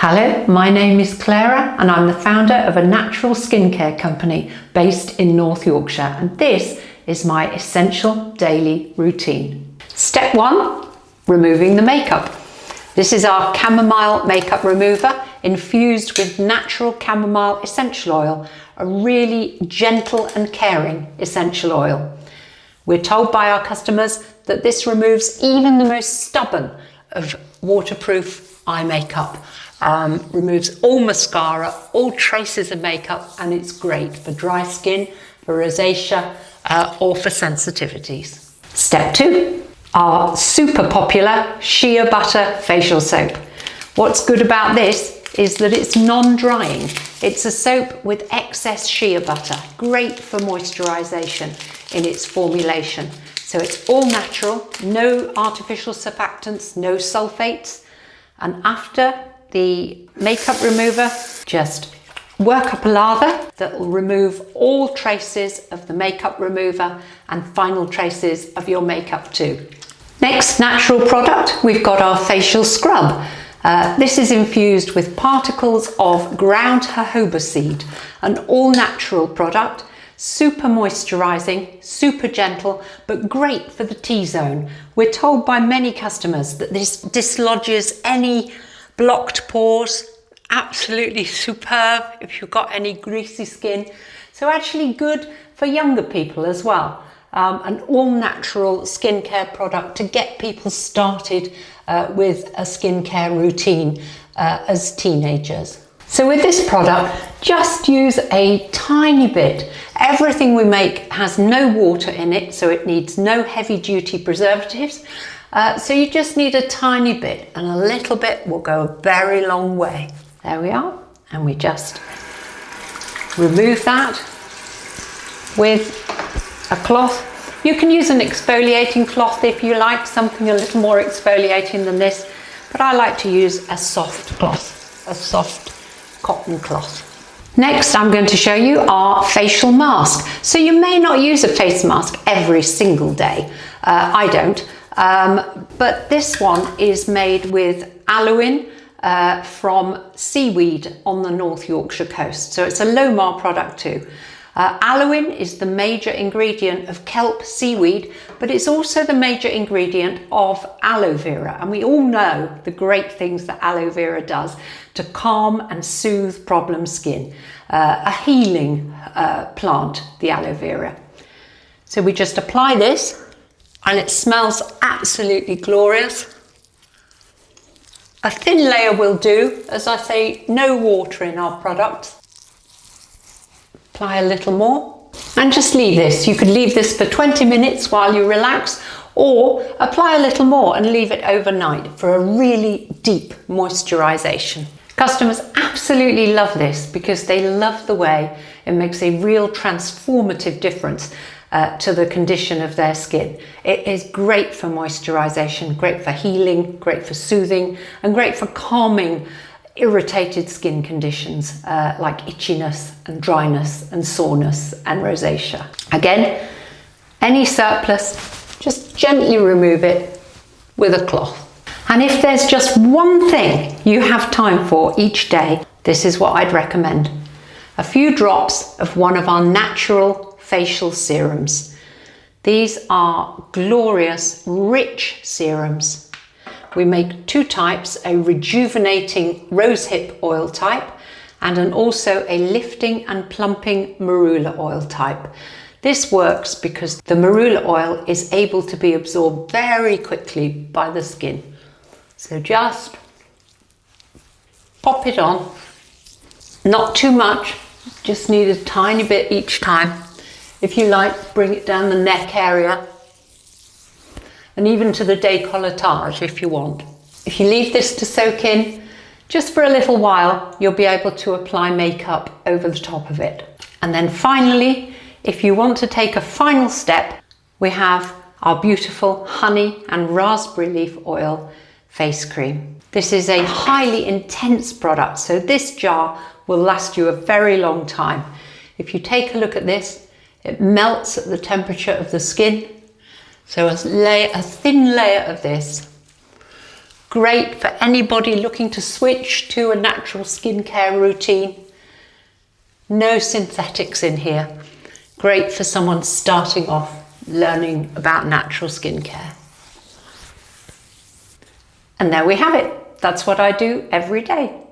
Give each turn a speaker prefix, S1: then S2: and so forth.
S1: Hello, my name is Clara and I'm the founder of a natural skincare company based in North Yorkshire, and this is my essential daily routine. Step 1, removing the makeup. This is our Chamomile makeup remover infused with natural chamomile essential oil, a really gentle and caring essential oil. We're told by our customers that this removes even the most stubborn of waterproof eye makeup. Removes all mascara, all traces of makeup, and it's great for dry skin, for rosacea, or for sensitivities. Step 2, our super popular shea butter facial soap. What's good about this is that it's non-drying. It's a soap with excess shea butter, great for moisturisation in its formulation. So it's all natural, no artificial surfactants, no sulfates, and after the makeup remover, just work up a lather that will remove all traces of the makeup remover and final traces of your makeup too. Next natural product, we've got our facial scrub. This is infused with particles of ground jojoba seed, an all-natural product, super moisturising, super gentle, but great for the T-zone. We're told by many customers that this dislodges any blocked pores, absolutely superb if you've got any greasy skin. So actually good for younger people as well. An all-natural skincare product to get people started with a skincare routine as teenagers. So with this product, just use a tiny bit. Everything we make has no water in it, so it needs no heavy-duty preservatives. So you just need a tiny bit, and a little bit will go a very long way. There we are, and we just remove that with a cloth. You can use an exfoliating cloth if you like, something a little more exfoliating than this, but I like to use a soft cloth, a soft cotton cloth. Next, I'm going to show you our facial mask. So you may not use a face mask every single day. I don't. But this one is made with aloin from seaweed on the North Yorkshire coast. So it's a Lomar product too. Aloin is the major ingredient of kelp seaweed, but it's also the major ingredient of aloe vera. And we all know the great things that aloe vera does to calm and soothe problem skin. A healing plant, the aloe vera. So we just apply this, and it smells absolutely glorious. A thin layer will do. As I say, no water in our products. Apply a little more and just leave this. You could leave this for 20 minutes while you relax, or apply a little more and leave it overnight for a really deep moisturisation. Customers absolutely love this because they love the way it makes a real transformative difference to the condition of their skin. It is great for moisturisation, great for healing, great for soothing, and great for calming irritated skin conditions like itchiness and dryness and soreness and rosacea. Again, any surplus, just gently remove it with a cloth. And if there's just one thing you have time for each day, this is what I'd recommend. A few drops of one of our natural facial serums. These are glorious, rich serums. We make two types, a rejuvenating rosehip oil type and also a lifting and plumping marula oil type. This works because the marula oil is able to be absorbed very quickly by the skin. So just pop it on, not too much, just need a tiny bit each time. If you like, bring it down the neck area and even to the décolletage if you want. If you leave this to soak in, just for a little while, you'll be able to apply makeup over the top of it. And then finally, if you want to take a final step, we have our beautiful honey and raspberry leaf oil face cream. This is a highly intense product, so this jar will last you a very long time. If you take a look at this, it melts at the temperature of the skin. So a thin layer of this Great for anybody looking to switch to a natural skincare routine. No synthetics in here. Great for someone starting off learning about natural skincare. And there we have it. That's what I do every day.